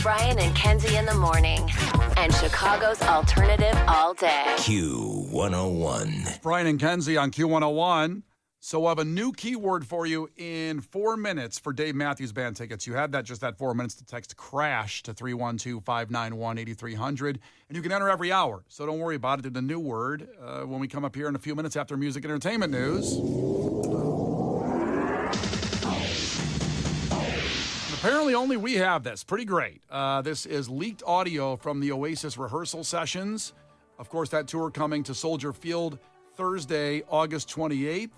Brian and Kenzie in the morning. And Chicago's alternative all day. Q101. Brian and Kenzie on Q101. So we'll have a new keyword for you in 4 minutes for Dave Matthews Band tickets. You had just that 4 minutes to text CRASH to 312-591-8300. And you can enter every hour. So don't worry about it. The new word when we come up here in a few minutes after music and entertainment news. Apparently only we have this. Pretty great. This is leaked audio from the Oasis rehearsal sessions. Of course, that tour coming to Soldier Field Thursday, August 28th.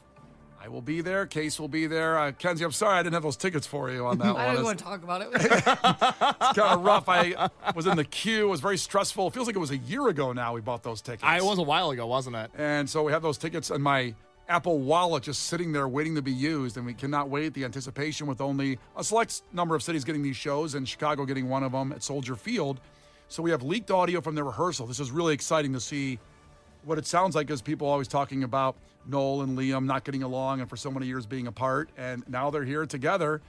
I will be there. Case will be there. Kenzie, I'm sorry I didn't have those tickets for you on that one. I don't want to talk about it. It's kind of rough. I was in the queue. It was very stressful. It feels like it was a year ago now we bought those tickets. It was a while ago, wasn't it? And so we have those tickets in my Apple Wallet just sitting there waiting to be used, and we cannot wait. The anticipation with only a select number of cities getting these shows, and Chicago getting one of them at Soldier Field. So we have leaked audio from their rehearsal. This is really exciting to see what it sounds like, is people always talking about Noel and Liam not getting along and for so many years being apart, and now they're here together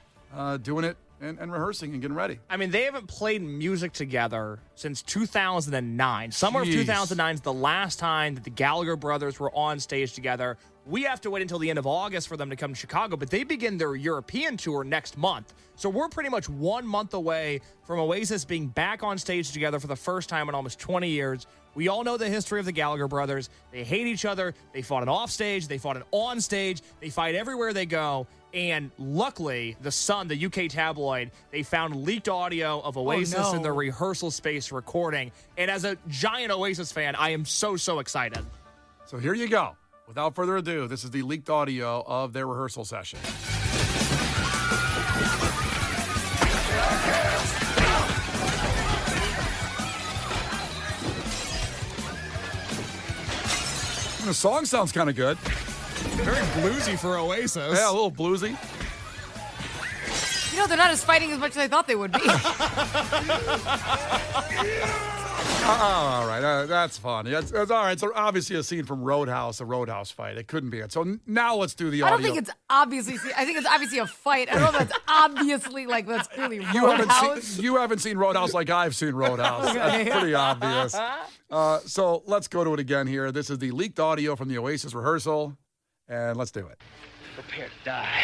doing it and rehearsing and getting ready. I mean, they haven't played music together since 2009. Summer of 2009 is the last time that the Gallagher brothers were on stage together. We have to wait until the end of August for them to come to Chicago, but they begin their European tour next month. So we're pretty much 1 month away from Oasis being back on stage together for the first time in almost 20 years. We all know the history of the Gallagher brothers. They hate each other. They fought it off stage. They fought it on stage. They fight everywhere they go. And luckily, The Sun, the UK tabloid, they found leaked audio of Oasis in the rehearsal space recording. And as a giant Oasis fan, I am so excited. So here you go. Without further ado, this is the leaked audio of their rehearsal session. The song sounds kind of good. Very bluesy for Oasis. Yeah, a little bluesy. You know, they're not as fighting as much as I thought they would be. All right, that's fun. That's all right. It's obviously a scene from Roadhouse, a Roadhouse fight. It couldn't be it. So now let's do the audio. I don't think it's obviously. I think it's obviously a fight. I don't know if that's obviously that's clearly Roadhouse. You haven't seen Roadhouse like I've seen Roadhouse. Okay. That's pretty obvious. So let's go to it again here. This is the leaked audio from the Oasis rehearsal, and let's do it. Prepare to die.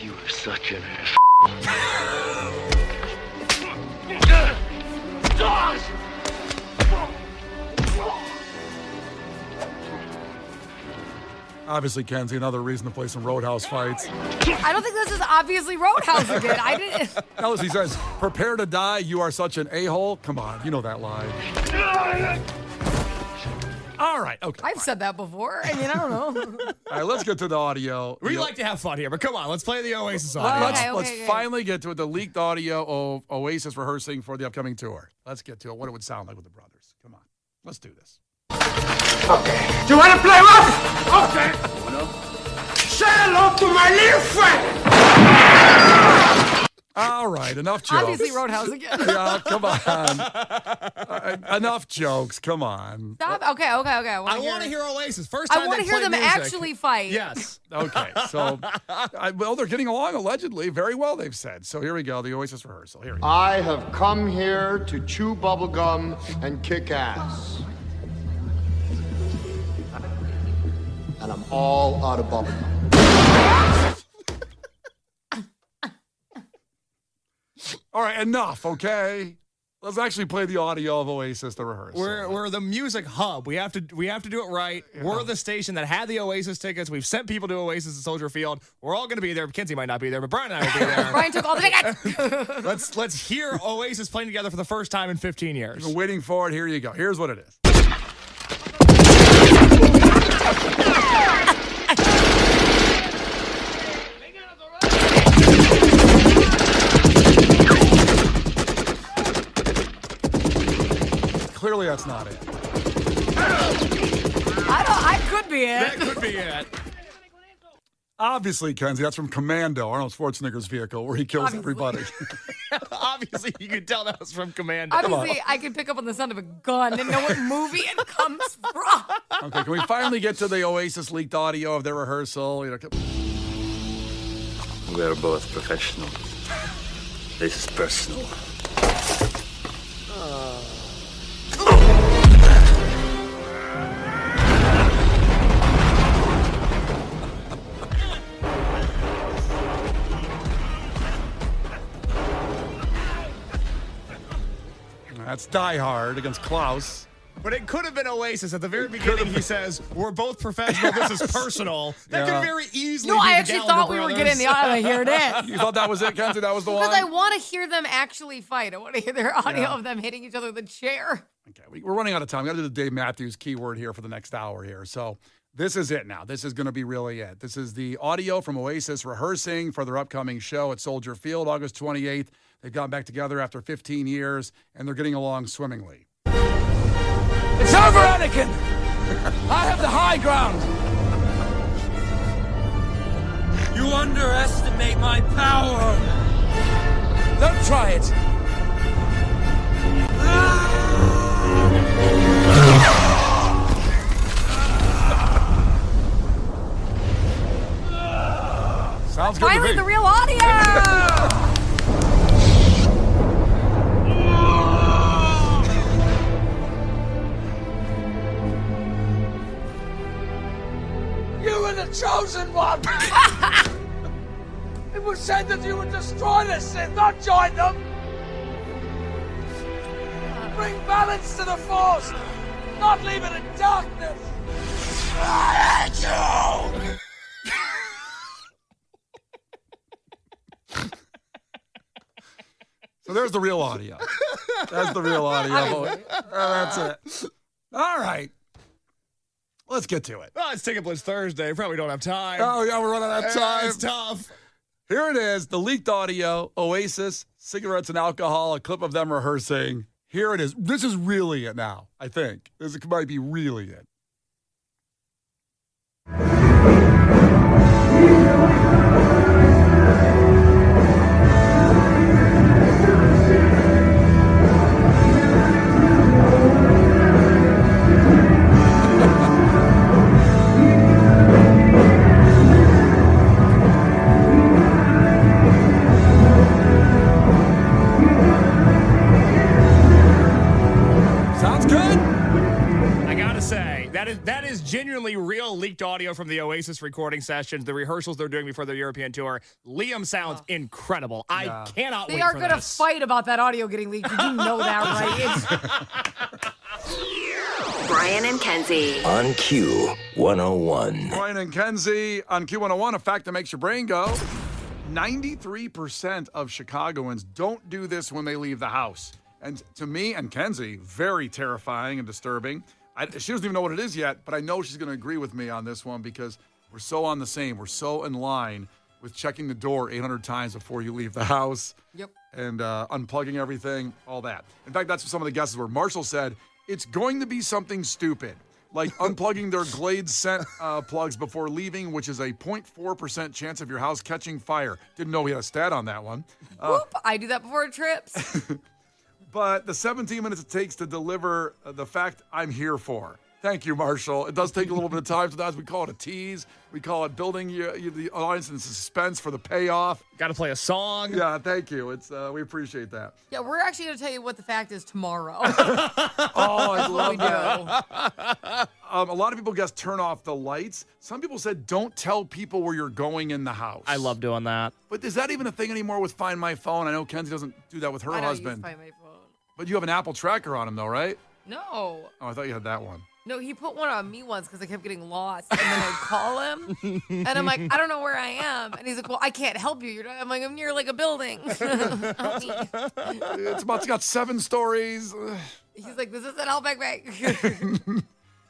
You are such an ass. Obviously, Kenzie, another reason to play some Roadhouse fights. I don't think this is obviously Roadhouse again. I didn't. Alice, he says, "Prepare to die. You are such an a-hole." Come on, you know that line. All right, okay. I've said that before. I mean, I don't know. All right, let's get to the audio. We like to have fun here, but come on, let's play the Oasis audio. Let's finally get to it. The leaked audio of Oasis rehearsing for the upcoming tour. Let's get to it. What it would sound like with the brothers. Come on, let's do this. Okay. Do you want to play rough? Okay. Say hello to my little friend. All right, enough jokes. Obviously Roadhouse again. Yeah, come on. Enough jokes. Come on. Stop. Okay. I want to hear Oasis. First time I want to hear them music. actually fight. Yes. Okay, so, well, they're getting along allegedly very well, they've said. So here we go, the Oasis rehearsal. Here we go. I have come here to chew bubblegum and kick ass. And I'm all out of bubblegum. All right, enough, okay? Let's actually play the audio of Oasis, the rehearsal. We're the music hub. We have to do it right. Yeah. We're the station that had the Oasis tickets. We've sent people to Oasis at Soldier Field. We're all going to be there. Kenzie might not be there, but Brian and I will be there. Brian took all the tickets. Let's hear Oasis playing together for the first time in 15 years. You've been waiting for it. Here you go. Here's what it is. Clearly, that's not it. I could be it. That could be it. Obviously, Kenzie, that's from Commando, Arnold Schwarzenegger's vehicle, where he kills everybody. Obviously, you can tell that was from Commando. Obviously, I can pick up on the sound of a gun and know what movie it comes from. Okay, can we finally get to the Oasis leaked audio of their rehearsal? We're both professionals. This is personal. That's Die Hard against Klaus. But it could have been Oasis. At the very beginning, he says, we're both professional. This is personal. That could very easily No, be I the actually Gallagher thought we were brothers. getting the audio. Here it is. You thought that was it, Kenzie? That was the one? Because I want to hear them actually fight. I want to hear their audio of them hitting each other with a chair. Okay, we're running out of time. We got to do the Dave Matthews keyword here for the next hour here. So this is it now. This is going to be really it. This is the audio from Oasis rehearsing for their upcoming show at Soldier Field, August 28th. They've gotten back together after 15 years, and they're getting along swimmingly. It's over, Anakin! I have the high ground! You underestimate my power! Don't try it! Sounds good to Finally, me. the real audio! You were the chosen one! It was said that you would destroy the Sith, not join them! Bring balance to the Force, not leave it in darkness! I hate you! So there's the real audio. That's the real audio. That's it. All right. Let's get to it. Oh, it's Ticket Blitz Thursday. Probably don't have time. Oh, yeah, we're running out of time. It's tough. Here it is, the leaked audio, Oasis, cigarettes and alcohol, a clip of them rehearsing. Here it is. This is really it now, I think. This might be really it. Sounds good. I gotta say, that is genuinely real leaked audio from the Oasis recording sessions, the rehearsals they're doing before their European tour. Liam sounds incredible. I cannot wait They are for going to this. fight about that audio getting leaked. Did you know that, right? Brian and Kenzie. On Q 101. Brian and Kenzie on Q101, a fact that makes your brain go. 93% of Chicagoans don't do this when they leave the house. And to me and Kenzie, very terrifying and disturbing. She doesn't even know what it is yet, but I know she's going to agree with me on this one because we're so on the same. We're so in line with checking the door 800 times before you leave the house. Yep. And unplugging everything, all that. In fact, that's what some of the guesses were. Marshall said, it's going to be something stupid, like unplugging their Glade scent plugs before leaving, which is a 0.4% chance of your house catching fire. Didn't know we had a stat on that one. Whoop, I do that before trips. But the 17 minutes it takes to deliver the fact I'm here for. Thank you, Marshall. It does take a little bit of time. Sometimes we call it a tease. We call it building the audience in suspense for the payoff. Got to play a song. Yeah, thank you. It's we appreciate that. Yeah, we're actually going to tell you what the fact is tomorrow. Oh, I love we that. do. A lot of people guessed turn off the lights. Some people said don't tell people where you're going in the house. I love doing that. But is that even a thing anymore with Find My Phone? I know Kenzie doesn't do that with her I don't husband. use Find My Phone. But you have an Apple tracker on him, though, right? No. Oh, I thought you had that one. No, he put one on me once because I kept getting lost. And then I'd call him. And I'm like, I don't know where I am. And he's like, well, I can't help you. I'm like, I'm near like a building. Help me. It's got 7 stories. He's like, this isn't Outback Bank.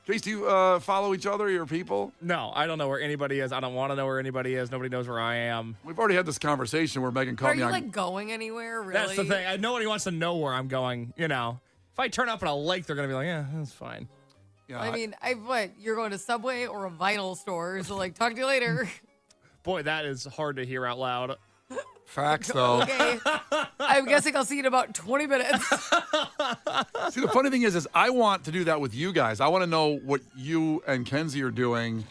Case, do you follow each other, your people? No, I don't know where anybody is. I don't want to know where anybody is. Nobody knows where I am. We've already had this conversation where Megan called Are me you on. like going anywhere, really? That's the thing. Nobody wants to know where I'm going, you know. If I turn up at a lake, they're going to be like, yeah, that's fine. Yeah, I mean, what? You're going to Subway or a vinyl store, so like, talk to you later. Boy, that is hard to hear out loud. facts, though. Okay. I'm guessing I'll see you in about 20 minutes. See, the funny thing is I want to do that with you guys. I want to know what you and Kenzie are doing,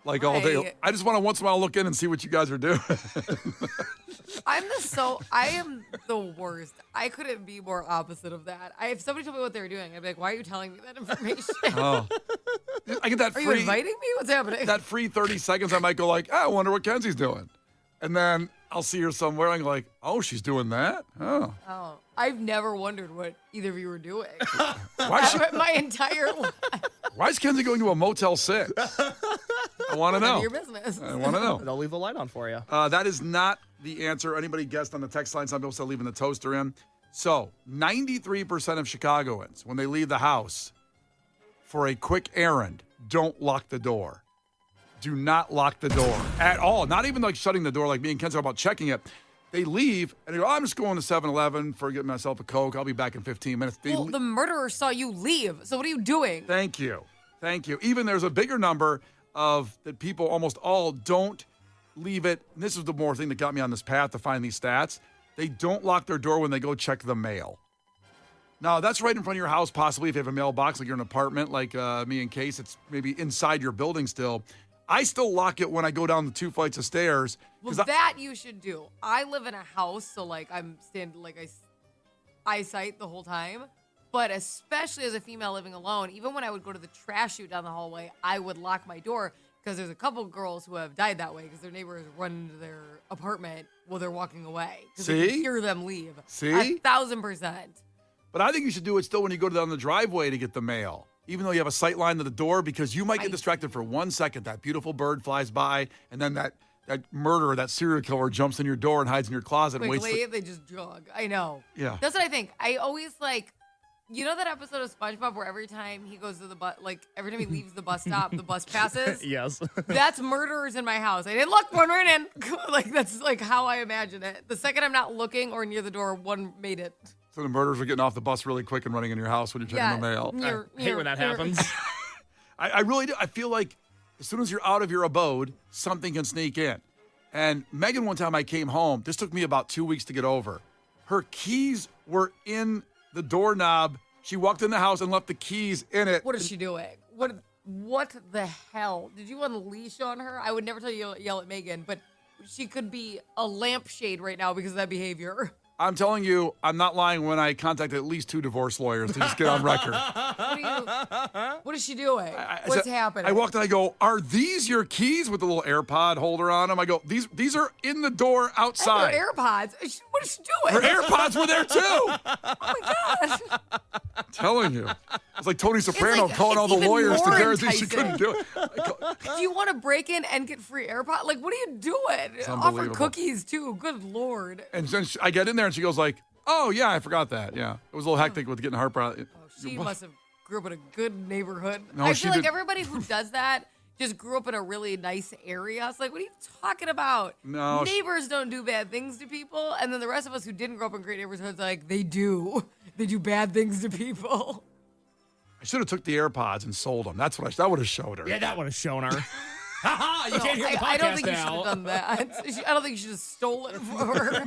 like all day. Right. I just want to once in a while look in and see what you guys are doing. I am the worst. I couldn't be more opposite of that. If somebody told me what they were doing, I'd be like, why are you telling me that information? Oh, I get that Are you free. inviting me? What's happening? That free 30 seconds, I might go like, I wonder what Kenzie's doing. And then I'll see her somewhere and I'm like, oh, she's doing that? Oh. Oh, I've never wondered what either of you were doing. Why is, My entire life. why is Kenzie going to a Motel 6? I want to None know. of your business. I want to know. They'll leave the light on for you. That is not the answer. Anybody guessed on the text line? Some people still leaving the toaster in. So 93% of Chicagoans, when they leave the house for a quick errand, don't lock the door. Do not lock the door at all. Not even like shutting the door like me and Kenzie are about checking it. They leave and they go, I'm just going to 7-Eleven for getting myself a Coke. I'll be back in 15 minutes. Well, the murderer saw you leave. So what are you doing? Thank you. Thank you. Even there's a bigger number of that people almost all don't leave it. And this is the more thing that got me on this path to find these stats. They don't lock their door when they go check the mail. Now, that's right in front of your house, possibly if you have a mailbox, like you're in an apartment like me and Case. It's maybe inside your building still. I still lock it when I go down the 2 flights of stairs. Well, that you should do. I live in a house, so like I'm standing like eyesight the whole time. But especially as a female living alone, even when I would go to the trash chute down the hallway, I would lock my door because there's a couple girls who have died that way because their neighbors run into their apartment while they're walking away. Because they can hear them leave. See? 1,000%. But I think you should do it still when you go down the driveway to get the mail, even though you have a sight line to the door, because you might get distracted for 1 second. That beautiful bird flies by, and then that murderer, that serial killer jumps in your door and hides in your closet and waits. They just jog. I know. Yeah. That's what I think. I always like, you know that episode of SpongeBob where every time he goes to the bus, like every time he leaves the bus stop, the bus passes? Yes. That's murderers in my house. I didn't look, one ran in. Like, that's like how I imagine it. The second I'm not looking or near the door, one made it. So the murderers are getting off the bus really quick and running in your house when you're checking the mail. I hate when that happens. I really do. I feel like as soon as you're out of your abode, something can sneak in. And Megan, one time I came home, this took me about 2 weeks to get over. Her keys were in the doorknob. She walked in the house and left the keys in it. What is she doing? What the hell? Did you unleash on her? I would never tell you to yell at Megan, but she could be a lampshade right now because of that behavior. I'm telling you, I'm not lying when I contacted at least 2 divorce lawyers to just get on record. What is she doing? What's happening? I walked in, I go, are these your keys with the little AirPod holder on them? I go, these are in the door outside. Her AirPods. What is she doing? Her AirPods were there too. Oh my gosh. I'm telling you. It's like Tony Soprano calling all the even lawyers to more guarantee she enticing. couldn't do it. Do you want to break in and get free AirPods? Like, what are you doing? Offer unbelievable. cookies too. Good Lord. And then I get in there and she goes like, oh yeah, I forgot that. Yeah. It was a little hectic with getting heartburn. She must have grew up in a good neighborhood. No, I she feel like did- everybody who does that just grew up in a really nice area. It's like, what are you talking about? No, Neighbors don't do bad things to people. And then the rest of us who didn't grow up in great neighborhoods, like, they do. They do bad things to people. I should have took the AirPods and sold them. That's what I would have showed her. Yeah, that would have shown her. Ha you can't hear the podcast I don't think you should now. have done that. I don't think you should have stolen it from her.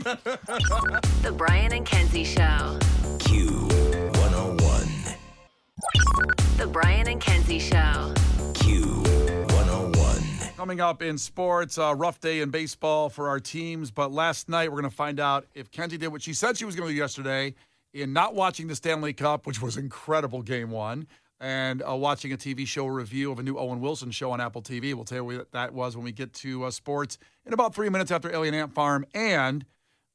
The Brian and Kenzie Show. Q101. The Brian and Kenzie Show. Q101. Coming up in sports, a rough day in baseball for our teams. But last night, we're going to find out if Kenzie did what she said she was going to do yesterday in not watching the Stanley Cup, which was incredible game one, and watching a TV show review of a new Owen Wilson show on Apple TV. We'll tell you what that was when we get to sports in about 3 minutes after Alien Ant Farm. And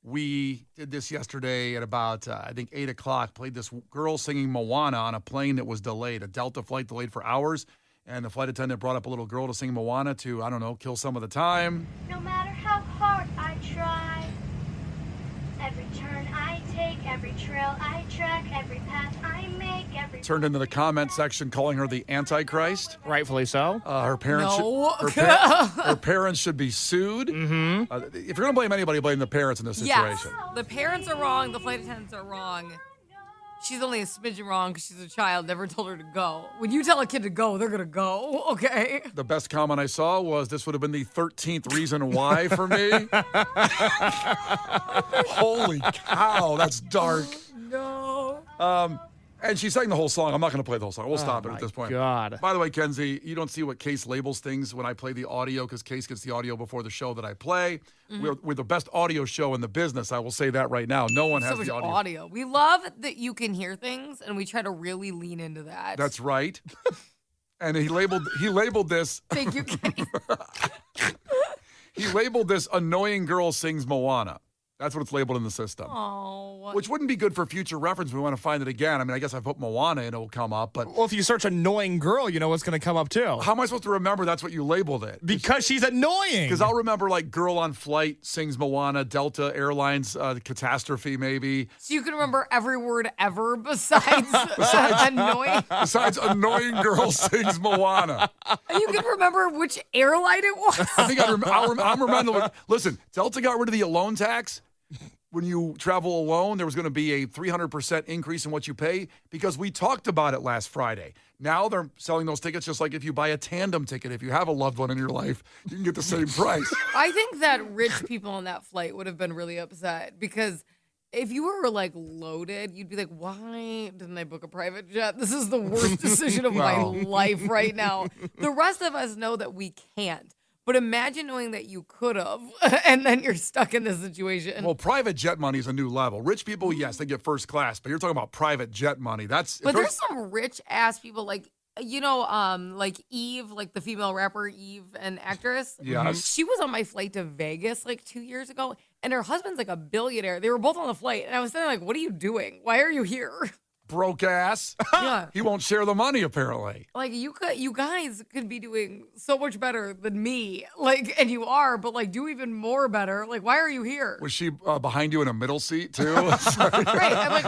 we did this yesterday at about, I think, 8 o'clock, played this girl singing Moana on a plane that was delayed, a Delta flight delayed for hours. And the flight attendant brought up a little girl to sing Moana to, I don't know, kill some of the time. No matter how hard I try, every turn I take, every trail I track, every path I make, every... Turned into the comment section calling her the Antichrist. Rightfully so. Her parents, No. her parents should be sued. Mm-hmm. If you're going to blame anybody, blame the parents in this Yes. situation. The parents are wrong. The flight attendants are wrong. She's only a smidgen wrong because she's a child. Never told her to go. When you tell a kid to go, they're going to go. Okay. The best comment I saw was this would have been the 13th reason why for me. Holy cow, that's dark. No. And she sang the whole song. I'm not going to play the whole song. We'll stop it at this point. God. By the way, Kenzie, you don't see what Case labels things when I play the audio because Case gets the audio before the show that I play. We're the best audio show in the business. I will say that right now. No one has So much the audio. We love that you can hear things, and we try to really lean into that. That's right. And he labeled this. Thank you, Kenny. He labeled this "Annoying Girl Sings Moana." That's what it's labeled in the system. Oh. Which wouldn't be good for future reference. We want to find it again. I mean, I guess I put Moana and it'll come up, but Well, if you search annoying girl, you know what's going to come up too. how am I supposed to remember that's what you labeled it? Because she's annoying. Because I'll remember like Girl on Flight sings Moana, Delta Airlines Catastrophe maybe. So you can remember every word ever besides annoying? Besides Annoying Girl Sings Moana. You can remember which airline it was? I think I'm remembering. Listen, Delta got rid of the alone tax. When you travel alone, there was going to be a 300% increase in what you pay because we talked about it last Friday. Now they're selling those tickets just like if you buy a tandem ticket. If you have a loved one in your life, you can get the same price. I think that rich people on that flight would have been really upset because if you were like loaded, you'd be like, why didn't I book a private jet? This is the worst decision of my life right now. The rest of us know that we can't. But imagine knowing that you could have, and then you're stuck in this situation. Well, private jet money is a new level. Rich people, yes, they get first class, but you're talking about private jet money. But there's some rich ass people like Eve, like the female rapper Eve, an actress. Yes. She was on my flight to Vegas like 2 years ago, and her husband's like a billionaire. They were both on the flight, and I was saying like, what are you doing? Why are you here? Broke ass. Yeah. He won't share the money, apparently. Like you guys could be doing so much better than me. Like, and you are, but like do even more better. Like, why are you here? Was she behind you in a middle seat too? Right. I'm like,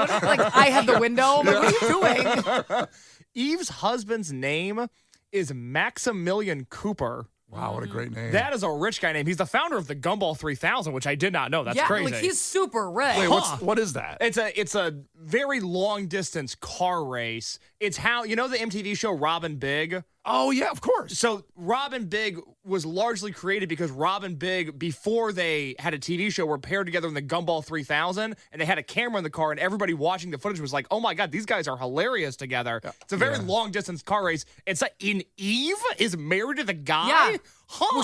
I had the window. I'm like, what are you doing? Eve's husband's name is Maximilian Cooper. Wow, what a great name. That is a rich guy name. He's the founder of the Gumball 3000, which I did not know. That's crazy. Like he's super rich. Wait, what is that? It's a very long distance car race. It's how, you know the MTV show Robin Big? Oh, yeah, of course. So Robin Big was largely created because Robin Big, before they had a TV show, were paired together in the Gumball 3000, and they had a camera in the car, and everybody watching the footage was like, oh my God, these guys are hilarious together. It's a very long-distance car race. It's like, Eve is married to the guy? Yeah. Huh. Well,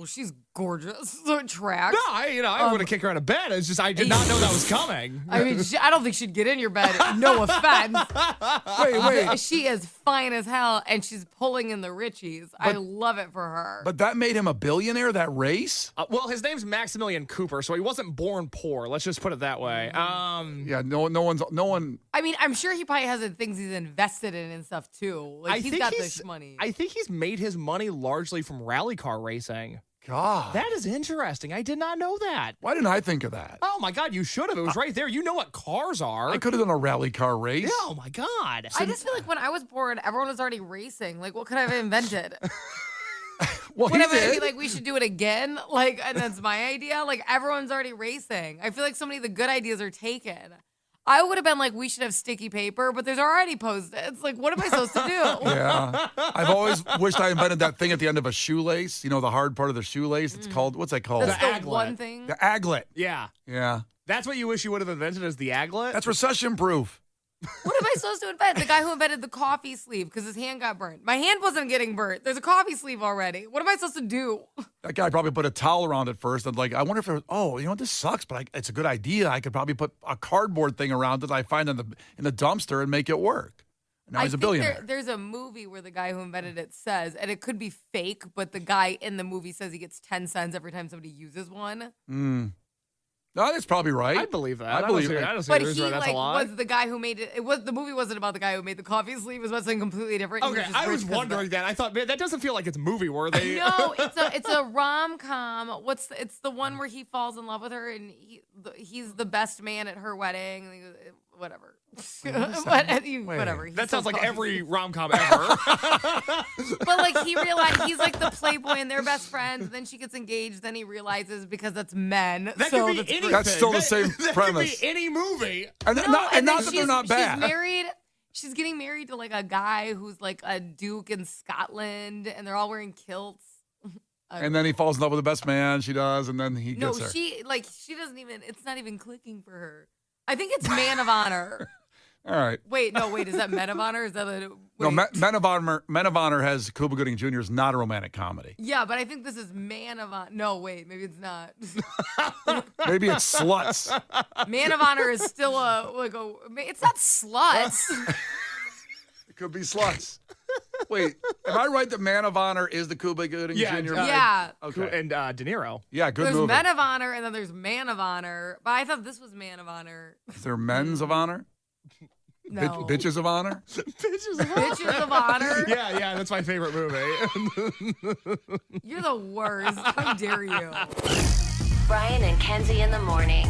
she's gorgeous. So it tracks. No, I would have kicked her out of bed. It's just I did not know that was coming. I mean, I don't think she'd get in your bed. No offense. Wait. She is fine as hell, and she's pulling in the Richies. I love it for her. But that made him a billionaire, that race? Well, his name's Maximilian Cooper, so he wasn't born poor. Let's just put it that way. Yeah, no one. I mean, I'm sure he probably has the things he's invested in and stuff too. Like he's got this money. I think he's made his money largely from rally car racing. God. That is interesting. I did not know that. Why didn't I think of that? Oh, my God, you should have. It was right there. You know what cars are. I could have done a rally car race. Yeah, oh, my God. I just feel like when I was born, everyone was already racing. Like, what could I have invented? Well, Whatever, he did. I'd be like, we should do it again. Like, and that's my idea. Like, everyone's already racing. I feel like so many of the good ideas are taken. I would have been like, we should have sticky paper, but there's already Post-its. Like, what am I supposed to do? Yeah. I've always wished I invented that thing at the end of a shoelace. You know, the hard part of the shoelace? It's called, what's that called? That's The the aglet. one thing. The aglet. Yeah. Yeah. That's what you wish you would have invented as the aglet? That's recession proof. What am I supposed to invent? The guy who invented the coffee sleeve because his hand got burnt. My hand wasn't getting burnt. There's a coffee sleeve already. What am I supposed to do? That guy probably put a towel around it first. And like, I wonder if you know what, this sucks, but it's a good idea. I could probably put a cardboard thing around that I find in the dumpster and make it work. And now he's a billionaire. There's a movie where the guy who invented it says, and it could be fake, but the guy in the movie says he gets 10 cents every time somebody uses one. No, that's probably right. I believe that. I believe it. I don't see But the reason he why that's a lie. was the guy who made it. The movie wasn't about the guy who made the coffee sleeve. It was about something completely different. He Okay, just I rich was 'cause of wondering that. I thought, man, that doesn't feel like it's movie worthy. No, it's a rom-com. It's the one where he falls in love with her and he's the best man at her wedding. And he goes, whatever. Whatever. That sounds like every rom-com ever. But like he realized he's like the playboy and they're best friends. And then she gets engaged. Then he realizes because that's men. That so could be that's anything. That's still the same that premise. Could be any movie. And No, not then that they're not bad. She's married. She's getting married to like a guy who's like a duke in Scotland, and they're all wearing kilts. And then he falls in love with the best man. She does, and then he No, gets her. she doesn't even. It's not even clicking for her. I think it's Man of Honor. All right. Wait, is that Men of Honor? Is that a, No, wait. Men of Honor has Cuba Gooding Jr. is not a romantic comedy. Yeah, but I think this is Man of Honor. No, wait, maybe it's not. Maybe it's Sluts. Man of Honor is still it's not Sluts. Could be sluts. Wait, am I right that Man of Honor is the Cuba Gooding Jr. Yeah. Okay. And De Niro. Yeah, good There's movie. Men of Honor and then there's Man of Honor. But I thought this was Man of Honor. Is there Men's of Honor? No. Bitches of Honor? Bitches of Honor? Yeah, that's my favorite movie. You're the worst. How dare you? Brian and Kenzie in the morning.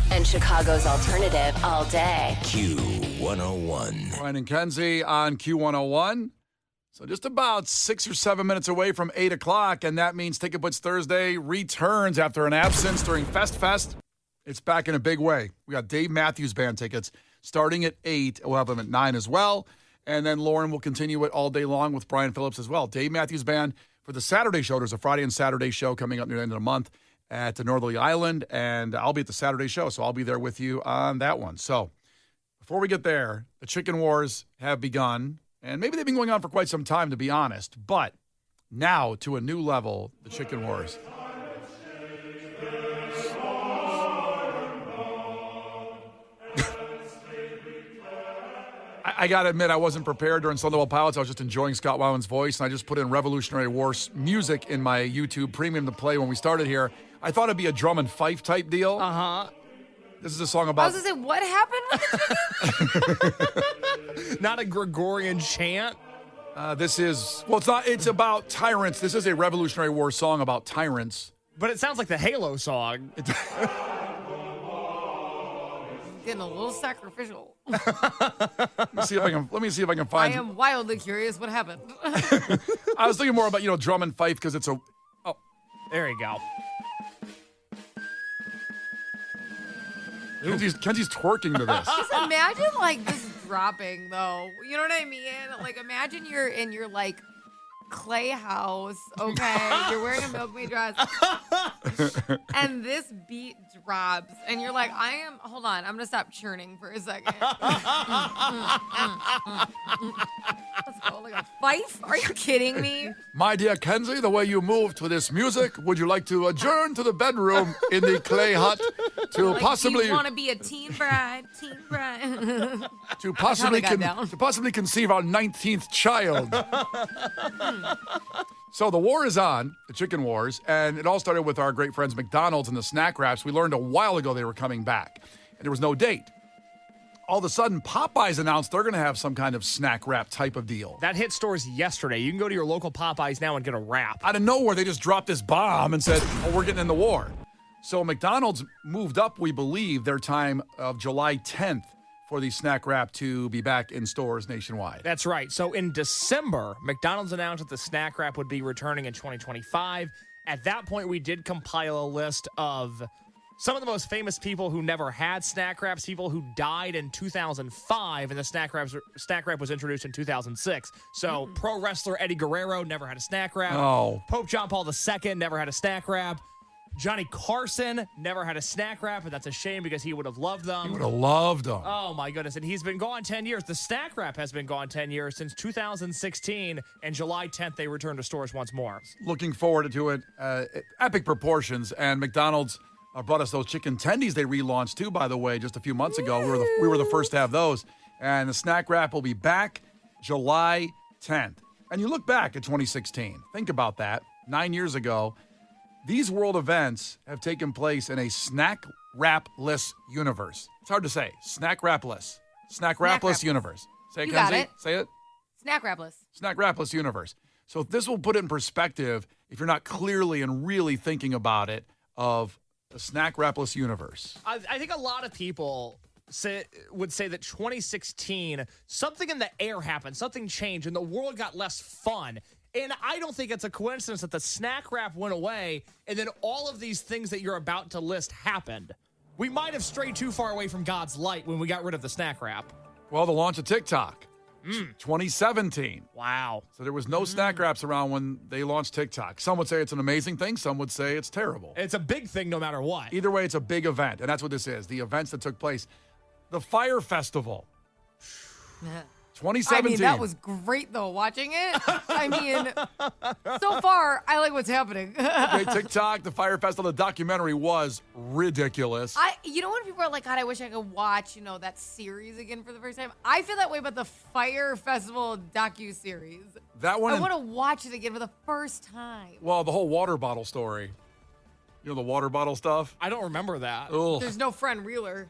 And Chicago's alternative all day. Q101. Brian and Kenzie on Q101. So just about 6 or 7 minutes away from 8 o'clock, and that means Ticket Blitz Thursday returns after an absence during Fest. It's back in a big way. We got Dave Matthews Band tickets starting at 8. We'll have them at 9 as well. And then Lauren will continue it all day long with Brian Phillips as well. Dave Matthews Band for the Saturday show. There's a Friday and Saturday show coming up near the end of the month at the Northerly Island, and I'll be at the Saturday show, so I'll be there with you on that one. So before we get there, the Chicken Wars have begun, and maybe they've been going on for quite some time, to be honest, but now to a new level, the Chicken Wars. I got to admit, I wasn't prepared during Sunday Pilots. I was just enjoying Scott Weiland's voice, and I just put in Revolutionary War music in my YouTube Premium to play when we started here. I thought it'd be a drum and fife type deal. Uh-huh. This is a song about... I was going to say, what happened with the chicken? Not a Gregorian chant. This is... Well, it's not. It's about tyrants. This is a Revolutionary War song about tyrants. But it sounds like the Halo song. Getting a little sacrificial. Let me see if I can find... I am wildly curious what happened. I was thinking more about, drum and fife because it's a... Oh, there you go. Kenzie's twerking to this. Just imagine, this dropping, though. You know what I mean? Imagine you're in your, clay house, okay? You're wearing a milkmaid dress. And this beat drops. And you're like, hold on, I'm going to stop churning for a second. Let's go. Like a fife? Are you kidding me? My dear Kenzie, the way you move to this music, would you like to adjourn to the bedroom in the clay hut to possibly... Do you want to be a teen bride? to possibly conceive our 19th child. So the war is on, the Chicken Wars, and it all started with our great friends McDonald's and the snack wraps. We learned a while ago they were coming back, and there was no date. All of a sudden, Popeyes announced they're going to have some kind of snack wrap type of deal. That hit stores yesterday. You can go to your local Popeyes now and get a wrap. Out of nowhere, they just dropped this bomb and said, we're getting in the war. So McDonald's moved up, we believe, their time of July 10th for the snack wrap to be back in stores nationwide. That's right. So in December, McDonald's announced that the snack wrap would be returning in 2025. At that point, we did compile a list of some of the most famous people who never had snack wraps, people who died in 2005, and the snack wrap was introduced in 2006. So pro wrestler Eddie Guerrero never had a snack wrap. Oh. Pope John Paul II never had a snack wrap. Johnny Carson never had a snack wrap, and that's a shame because he would have loved them. He would have loved them. Oh, my goodness. And he's been gone 10 years. The snack wrap has been gone 10 years since 2016, and July 10th, they returned to stores once more. Looking forward to it. Epic proportions, and McDonald's brought us those chicken tendies they relaunched, too, by the way, just a few months ago. We were the first to have those. And the snack wrap will be back July 10th. And you look back at 2016. Think about that. 9 years ago. These world events have taken place in a snack wrap-less universe. It's hard to say. Snack wrap-less. Snack wrap-less universe. Say it, You Kenzie. got it. Say it. Snack wrapless. Snack wrap-less universe. So this will put it in perspective, if you're not clearly and really thinking about it, of the snack wrap-less universe. I think a lot of people would say that 2016, something in the air happened, something changed, and the world got less fun. And I don't think it's a coincidence that the snack wrap went away and then all of these things that you're about to list happened. We might have strayed too far away from God's light when we got rid of the snack wrap. Well, the launch of TikTok, 2017. Wow. So there was no snack wraps around when they launched TikTok. Some would say it's an amazing thing. Some would say it's terrible. It's a big thing no matter what. Either way, it's a big event, and that's what this is. The events that took place. The Fire Festival. 2017. I mean, that was great, though, watching it. I mean, so far, I like what's happening. Okay, TikTok, the Fire Festival, the documentary was ridiculous. You know when people are like, God, I wish I could watch, that series again for the first time? I feel that way about the Fire Festival docu-series. That one. I want to watch it again for the first time. Well, the whole water bottle story. You know the water bottle stuff? I don't remember that. Ugh. There's no friend Reeler.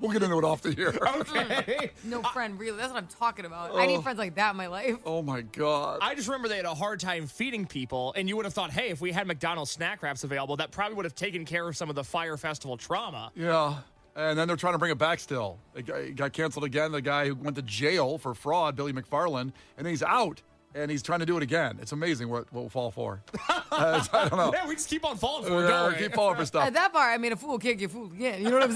We'll get into it off the air. Okay. No friend Reeler. That's what I'm talking about. I need friends like that in my life. Oh, my God. I just remember they had a hard time feeding people, and you would have thought, hey, if we had McDonald's snack wraps available, that probably would have taken care of some of the Fire Festival trauma. Yeah. And then they're trying to bring it back still. It got canceled again. The guy who went to jail for fraud, Billy McFarland, and he's out. And he's trying to do it again. It's amazing what we'll fall for. I don't know. Yeah, we just keep on falling for it, don't we? Keep falling for stuff. At that part, I mean, a fool can't get fooled again. You know what I'm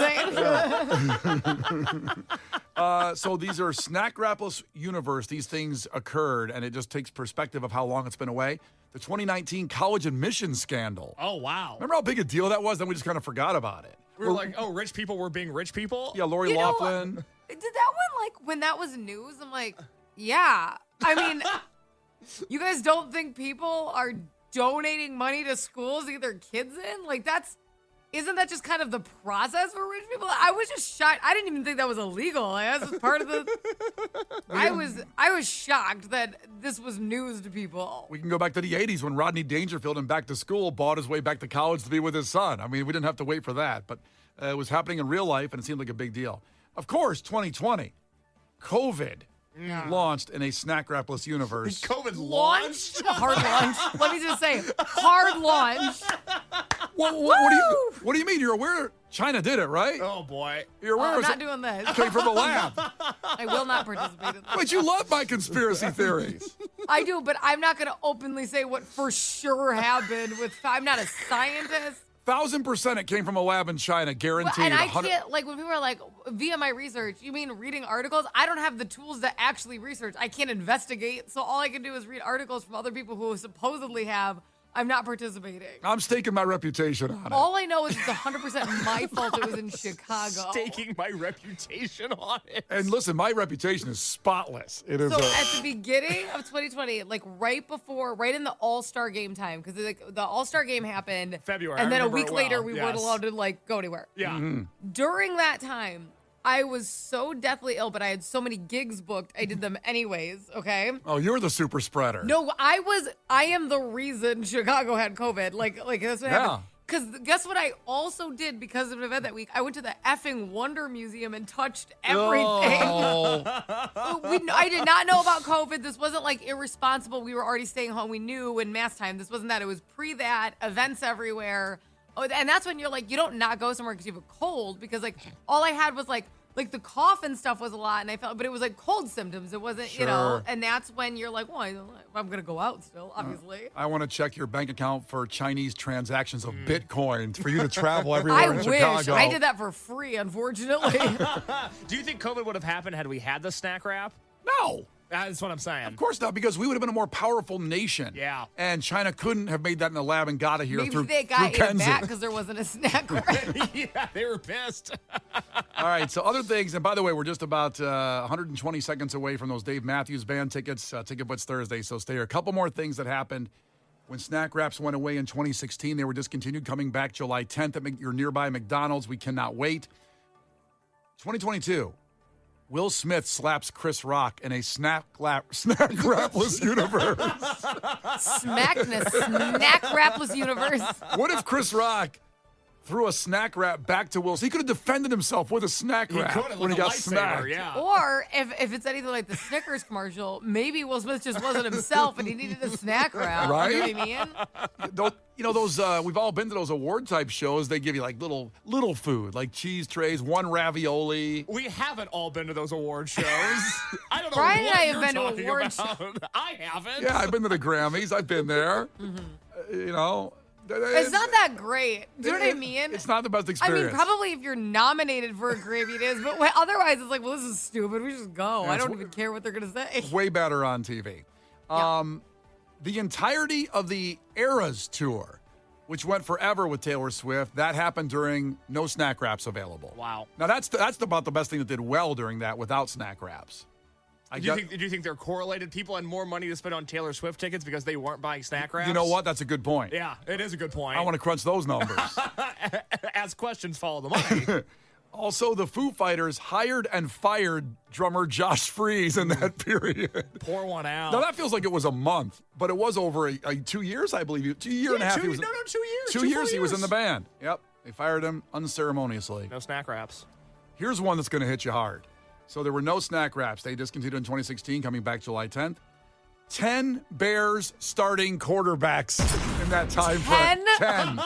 saying? So these are snack wrapless universe. These things occurred, and it just takes perspective of how long it's been away. The 2019 college admissions scandal. Oh, wow. Remember how big a deal that was? Then we just kind of forgot about it. We were like, oh, rich people were being rich people? Yeah, Lori You know, Loughlin. Did that one, like, when that was news, I'm like, yeah. I mean, you guys don't think people are donating money to schools to get their kids in? Like, isn't that just kind of the process for rich people? I was just shocked. I didn't even think that was illegal. Like, that's just part of the. I was shocked that this was news to people. We can go back to the 80s when Rodney Dangerfield in Back to School bought his way back to college to be with his son. I mean, we didn't have to wait for that, but it was happening in real life, and it seemed like a big deal. Of course, 2020, COVID launched in a snack wrapless universe. COVID launched? Hard launch. Let me just say, hard launch. What do you mean? You're aware China did it, right? Oh, boy. You're aware I'm it not doing this. came from a lab. I will not participate in this. But you love my conspiracy theories. I do, but I'm not going to openly say what for sure happened. I'm not a scientist. 1,000% it came from a lab in China, guaranteed. And I 100 can't, like, when people are like, via my research, you mean reading articles? I don't have the tools to actually research. I can't investigate. So all I can do is read articles from other people who supposedly have. I'm not participating. I'm staking my reputation on it. All I know is it's 100% my fault it was in Chicago. Staking my reputation on it. And listen, my reputation is spotless. It is. So at the beginning of 2020, like right in the All-Star game time, because the All-Star game happened February. and then a I week remember it later well. we Yes. weren't allowed to like go anywhere. Yeah. During that time, I was so deathly ill, but I had so many gigs booked. I did them anyways, okay? Oh, you're the super spreader. No, I am the reason Chicago had COVID. Like that's what happened. Because guess what I also did because of an event that week? I went to the effing Wonder Museum and touched everything. Oh. I did not know about COVID. This wasn't like irresponsible. We were already staying home. We knew in mass time. This wasn't that. It was pre that, events everywhere. Oh, and that's when you're like, you don't not go somewhere because you have a cold, because like all I had was like the cough and stuff was a lot, and I felt, but it was like cold symptoms. It wasn't, Sure. and that's when you're like, well, I'm going to go out still, obviously. I want to check your bank account for Chinese transactions of Bitcoin for you to travel everywhere in I Chicago. wish. I did that for free, unfortunately. Do you think COVID would have happened had we had the snack wrap? No. That's what I'm saying. Of course not, because we would have been a more powerful nation. Yeah. And China couldn't have made that in the lab and got it here Maybe through they got through it Kenzie. back because there wasn't a snack wrap. Yeah, they were pissed. All right, so other things, and by the way, we're just about 120 seconds away from those Dave Matthews Band tickets, Ticket Blitz Thursday, so stay here. A couple more things that happened. When snack wraps went away in 2016, they were discontinued, coming back July 10th at your nearby McDonald's. We cannot wait. 2022. Will Smith slaps Chris Rock in a snack wrapless universe. Snack wrapless universe. What if Chris Rock threw a snack wrap back to Will? So he could have defended himself with a snack He wrap could have, when like he a got lightsaber, smacked. yeah. Or if it's anything like the Snickers commercial, maybe Will Smith just wasn't himself and he needed a snack wrap. Right? You know what I mean? Those we've all been to those award type shows. They give you like little food, like cheese trays, one ravioli. We haven't all been to those award shows. I don't know Brian what and I you're have been to talking award about. I haven't. Yeah, I've been to the Grammys. I've been there. It's not that great. Do you know what I mean? It's not the best I experience. mean, probably if you're nominated for a Grammy, it is. But otherwise, it's like, well, this is stupid. We just go. Yeah, I it's don't even care what they're going to say. way better on TV. The entirety of the Eras tour which went forever with Taylor Swift. That happened during no snack wraps available. Wow. Now, that's about the best thing that did well during that without snack wraps. Do you think they're correlated? People had more money to spend on Taylor Swift tickets because they weren't buying snack wraps? You know what? That's a good point. Yeah, it is a good point. I want to crunch those numbers. Ask questions, follow the money. Also, the Foo Fighters hired and fired drummer Josh Freese in that period. Pour one out. Now, that feels like it was a month, but it was over 2 years, I believe. 2 year and a half. 2 years. 2 years he was in the band. Yep. They fired him unceremoniously. No snack wraps. Here's one that's going to hit you hard. So there were no snack wraps. They discontinued in 2016, coming back July 10th. 10 Bears starting quarterbacks in that time frame.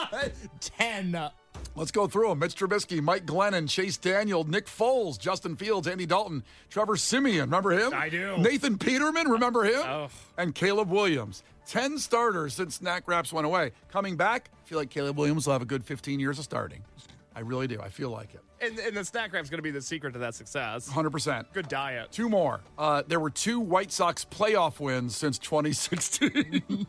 10. Let's go through them. Mitch Trubisky, Mike Glennon, Chase Daniel, Nick Foles, Justin Fields, Andy Dalton, Trevor Siemian. Remember him? I do. Nathan Peterman. Remember him? Oh. And Caleb Williams. 10 starters since snack wraps went away. Coming back, I feel like Caleb Williams will have a good 15 years of starting. I really do. I feel like it. And the snack wrap's going to be the secret to that success. 100%. Good diet. 2 more. There were 2 White Sox playoff wins since 2016.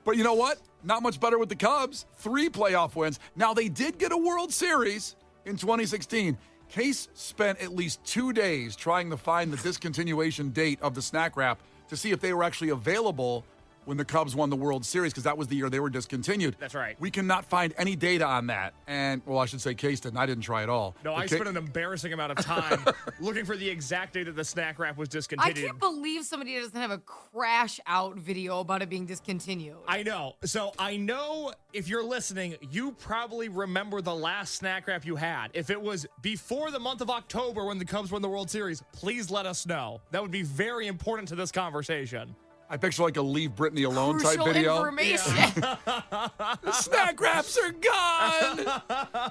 But you know what? Not much better with the Cubs. 3 playoff wins. Now, they did get a World Series in 2016. Case spent at least 2 days trying to find the discontinuation date of the snack wrap to see if they were actually available when the Cubs won the World Series, because that was the year they were discontinued. That's right. We cannot find any data on that. And, well, I should say Case didn't. I didn't try at all. No, I spent an embarrassing amount of time looking for the exact date that the snack wrap was discontinued. I can't believe somebody doesn't have a crash out video about it being discontinued. I know. So I know if you're listening, you probably remember the last snack wrap you had. If it was before the month of October when the Cubs won the World Series, please let us know. That would be very important to this conversation. I picture like a leave Britney alone Crucial type video. information. The snack wraps are gone.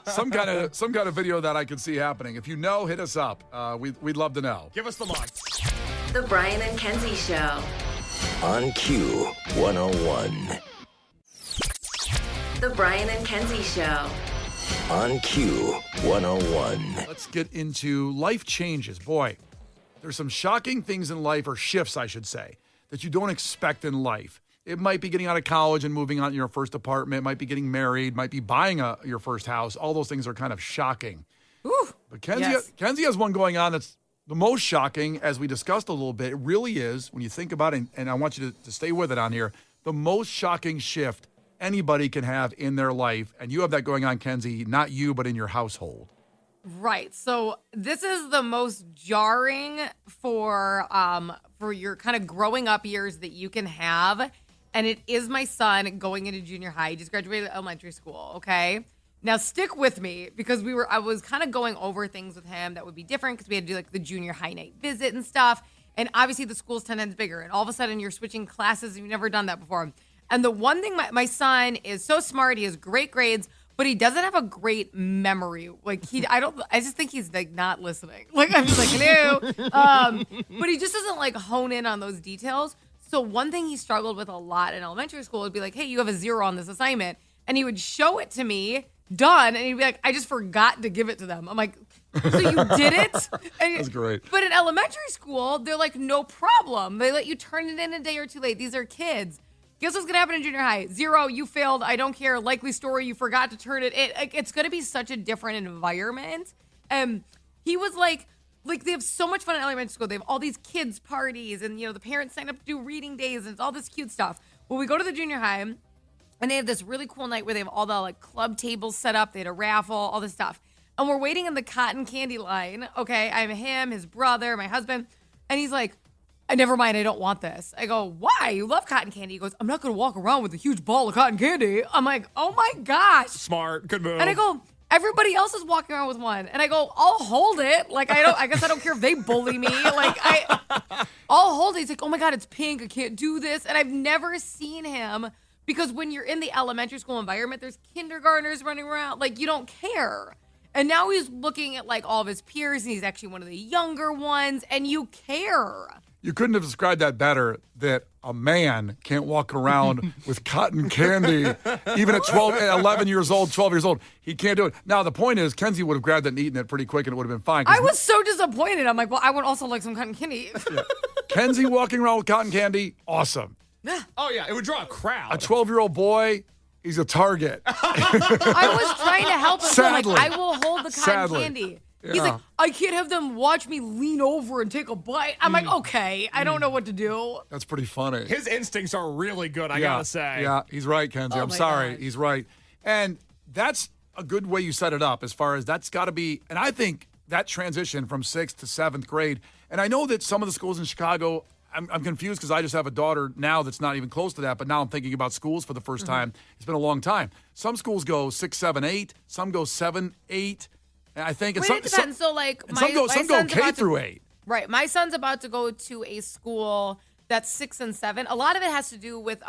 some kind of video that I could see happening. If you know, hit us up. We'd love to know. Give us the month. The Brian and Kenzie Show. On Q 101. The Brian and Kenzie Show. On Q 101. Let's get into life changes. Boy, there's some shocking things in life, or shifts, I should say, that you don't expect in life. It might be getting out of college and moving on to your first apartment. It might be getting married. Might be buying your first house. All those things are kind of shocking. Ooh, But Kenzie, yes. Kenzie has one going on that's the most shocking, as we discussed a little bit. It really is, when you think about it, and I want you to stay with it on here, the most shocking shift anybody can have in their life. And you have that going on, Kenzie, not you, but in your household. Right. So this is the most jarring for your kind of growing up years that you can have. And it is my son going into junior high. He just graduated elementary school. Okay. Now stick with me, because I was kind of going over things with him that would be different, because we had to do like the junior high night visit and stuff. And obviously the school's 10 times bigger. And all of a sudden you're switching classes and you've never done that before. And the one thing, my son is so smart. He has great grades, but he doesn't have a great memory. Like I just think he's like not listening. Like I'm just like, hello. But he just doesn't like hone in on those details. So one thing he struggled with a lot in elementary school would be like, hey, you have a 0 on this assignment. And he would show it to me, done. And he'd be like, I just forgot to give it to them. I'm like, so you did it? And, That's great. But in elementary school, they're like, no problem. They let you turn it in a day or two late. These are kids. Guess what's going to happen in junior high? 0, you failed. I don't care. Likely story, you forgot to turn it in. It's going to be such a different environment. He was like they have so much fun in elementary school. They have all these kids parties, and the parents sign up to do reading days, and it's all this cute stuff. Well, we go to the junior high, and they have this really cool night where they have all the like club tables set up. They had a raffle, all this stuff. And we're waiting in the cotton candy line. Okay, I'm him, his brother, my husband, and he's like, never mind, I don't want this. I go, why? You love cotton candy. He goes, I'm not going to walk around with a huge ball of cotton candy. I'm like, oh my gosh. Smart. Good move. And I go, everybody else is walking around with one. And I go, I'll hold it. Like, I guess I don't care if they bully me. Like, I'll hold it. He's like, oh my God, it's pink. I can't do this. And I've never seen him, because when you're in the elementary school environment, there's kindergartners running around. Like, you don't care. And now he's looking at like all of his peers, and he's actually one of the younger ones, and you care. You couldn't have described that better, that a man can't walk around with cotton candy, even at 11 years old, 12 years old. He can't do it. Now, the point is, Kenzie would have grabbed it and eaten it pretty quick, and it would have been fine. I was so disappointed. I'm like, well, I would also like some cotton candy. Yeah. Kenzie walking around with cotton candy, awesome. Oh, yeah. It would draw a crowd. A 12-year-old boy, He's a target. I was trying to help him. So I'm Sadly. like, I will hold the cotton Sadly. candy. Yeah. He's like, I can't have them watch me lean over and take a bite. I'm like, okay, I don't know what to do. That's pretty funny. His instincts are really good, I gotta say. Yeah, he's right, Kenzie. Oh I'm my sorry. gosh. He's right. And that's a good way you set it up as far as that's got to be. And I think that transition from 6th to 7th grade, and I know that some of the schools in Chicago, I'm confused because I just have a daughter now that's not even close to that, but now I'm thinking about schools for the first time. It's been a long time. Some schools go 6, 7, 8. Some go 7, 8. And I think Wait, some, it depends. So, like, and some go son's K about through to, 8. Right. My son's about to go to a school that's 6 and 7. A lot of it has to do with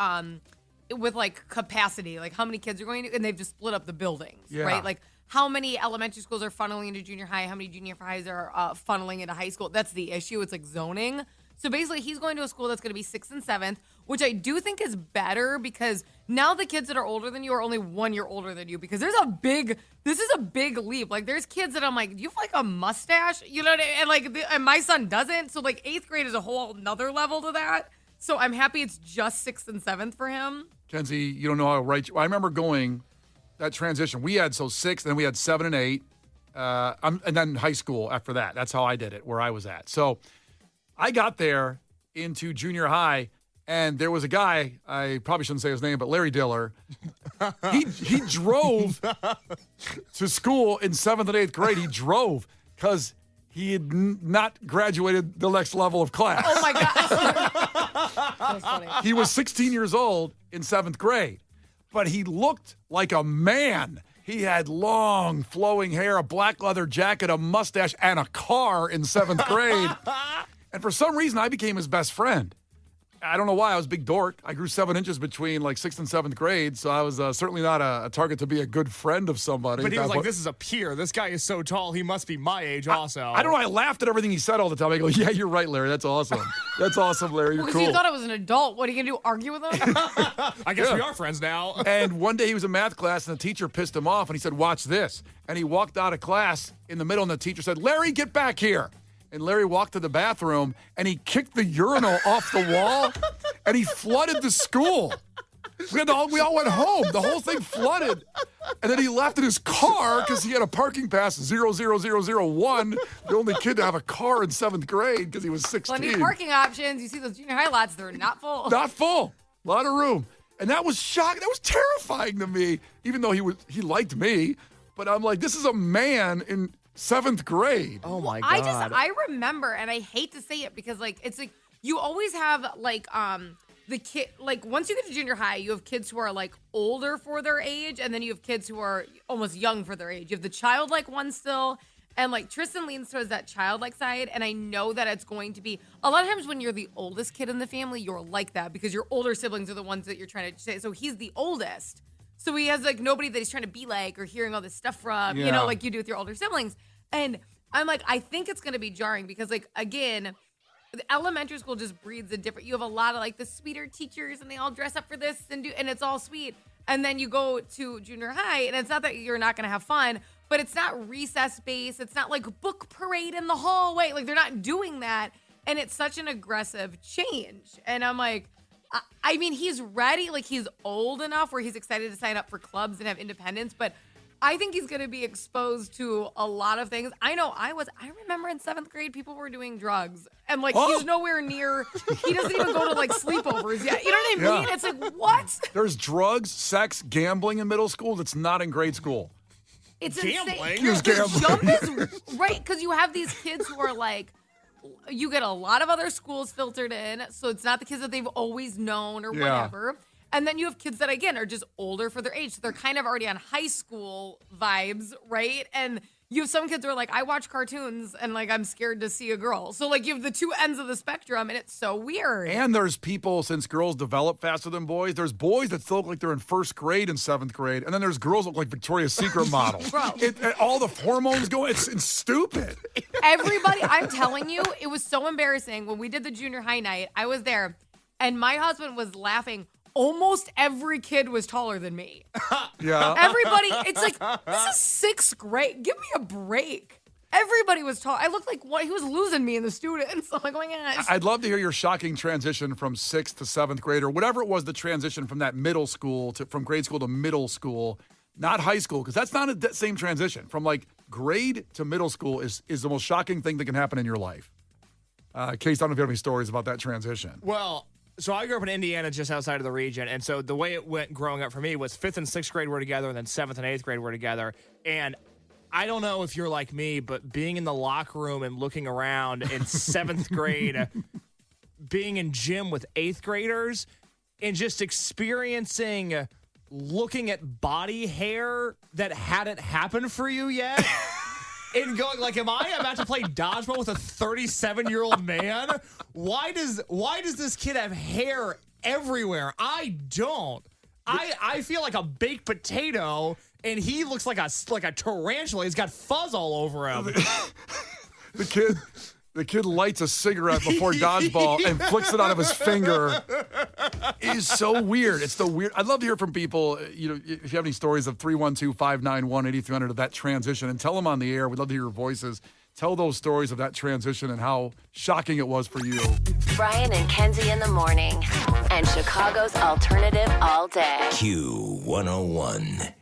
like capacity, like how many kids are going to, and they've just split up the buildings, Yeah. right? Like how many elementary schools are funneling into junior high, how many junior highs are funneling into high school. That's the issue. It's like zoning. So basically, he's going to a school that's going to be 6th and 7th, which I do think is better because now the kids that are older than you are only 1 year older than you because this is a big leap. Like there's kids that I'm like, do you have like a mustache? You know what I mean? And like, and my son doesn't. So like 8th grade is a whole nother level to that. So I'm happy it's just 6th and 7th for him. Kenzie, you don't know how right. I remember going that transition. We had 6, then we had 7 and 8, and then high school after that. That's how I did it, where I was at. So I got there into junior high, and there was a guy. I probably shouldn't say his name, but Larry Diller. He drove to school in 7th and 8th grade. He drove because he had not graduated the next level of class. Oh my gosh. That's funny. He was 16 years old in 7th grade, but he looked like a man. He had long, flowing hair, a black leather jacket, a mustache, and a car in 7th grade. And for some reason, I became his best friend. I don't know why. I was a big dork. I grew 7 inches between like 6th and 7th grade, so I was certainly not a target to be a good friend of somebody. But he was like, this is a peer. This guy is so tall, he must be my age also. I don't know. I laughed at everything he said all the time. I go, yeah, you're right, Larry. That's awesome. That's awesome, Larry. You're Because cool. you thought I was an adult. What are you going to do, argue with him? I guess we are friends now. And one day he was in math class, and the teacher pissed him off, and he said, watch this. And he walked out of class in the middle, and the teacher said, Larry, get back here. And Larry walked to the bathroom, and he kicked the urinal off the wall, and he flooded the school. We all went home. The whole thing flooded. And then he left in his car because he had a parking pass 00001, the only kid to have a car in 7th grade because he was 16. Plenty of parking options. You see those junior high lots, they're not full. Not full. A lot of room. And that was shocking. That was terrifying to me, even though he liked me. But I'm like, this is a man in 7th grade. Oh my God. I remember, and I hate to say it because like it's like you always have like the kid, like once you get to junior high, you have kids who are like older for their age, and then you have kids who are almost young for their age. You have the childlike one still, and like Tristan leans towards that childlike side, and I know that it's going to be a lot of times when you're the oldest kid in the family, you're like that because your older siblings are the ones that you're trying to say. So he's the oldest. So he has like nobody that he's trying to be like or hearing all this stuff from, you Yeah. know, like you do with your older siblings. And I'm like, I think it's going to be jarring because like, again, the elementary school just breeds a different, you have a lot of like the sweeter teachers and they all dress up for this and it's all sweet. And then you go to junior high and it's not that you're not going to have fun, but it's not recess based. It's not like book parade in the hallway. Like they're not doing that. And it's such an aggressive change. And I'm like, I mean, he's ready. Like he's old enough where he's excited to sign up for clubs and have independence, but I think he's going to be exposed to a lot of things. I know I remember in 7th grade, people were doing drugs and like, he's nowhere near, he doesn't even go to like sleepovers yet. You know what I mean? Yeah. It's like, what? There's drugs, sex, gambling in middle school that's not in grade school. It's Gambling? insane. He was The jump gambling. is right. Cause you have these kids who are like, you get a lot of other schools filtered in. So it's not the kids that they've always known or Yeah. whatever. And then you have kids that, again, are just older for their age. So they're kind of already on high school vibes, right? And you have some kids who are like, I watch cartoons and like I'm scared to see a girl. So like you have the two ends of the spectrum and it's so weird. And there's people, since girls develop faster than boys, there's boys that still look like they're in 1st grade and 7th grade. And then there's girls that look like Victoria's Secret models. Bro. All the hormones going, it's stupid. Everybody, I'm telling you, it was so embarrassing. When we did the junior high night, I was there and my husband was laughing. Almost every kid was taller than me. Yeah. Everybody, it's like, this is 6th grade. Give me a break. Everybody was talking. I looked like he was losing me in the students. I'm like, oh my gosh. I'd love to hear your shocking transition from 6th to 7th grade or whatever it was, the transition from that middle school from grade school to middle school, not high school, because that's not the same transition. From like grade to middle school is the most shocking thing that can happen in your life. Case, I don't know if you have any stories about that transition. Well, so I grew up in Indiana, just outside of the region, and so the way it went growing up for me was 5th and 6th grade were together, and then 7th and 8th grade were together, and I don't know if you're like me, but being in the locker room and looking around in 7th grade, being in gym with 8th graders, and just experiencing looking at body hair that hadn't happened for you yet. And going like, am I about to play dodgeball with a 37-year-old man? Why does this kid have hair everywhere? I don't. I feel like a baked potato, and he looks like a tarantula. He's got fuzz all over him. The kid lights a cigarette before dodgeball and flicks it out of his finger. It is so weird. It's the weird. I'd love to hear from people. If you have any stories of 312-591-8300 of that transition, and tell them on the air. We'd love to hear your voices. Tell those stories of that transition and how shocking it was for you. Brian and Kenzie in the morning. And Chicago's alternative all day. Q101.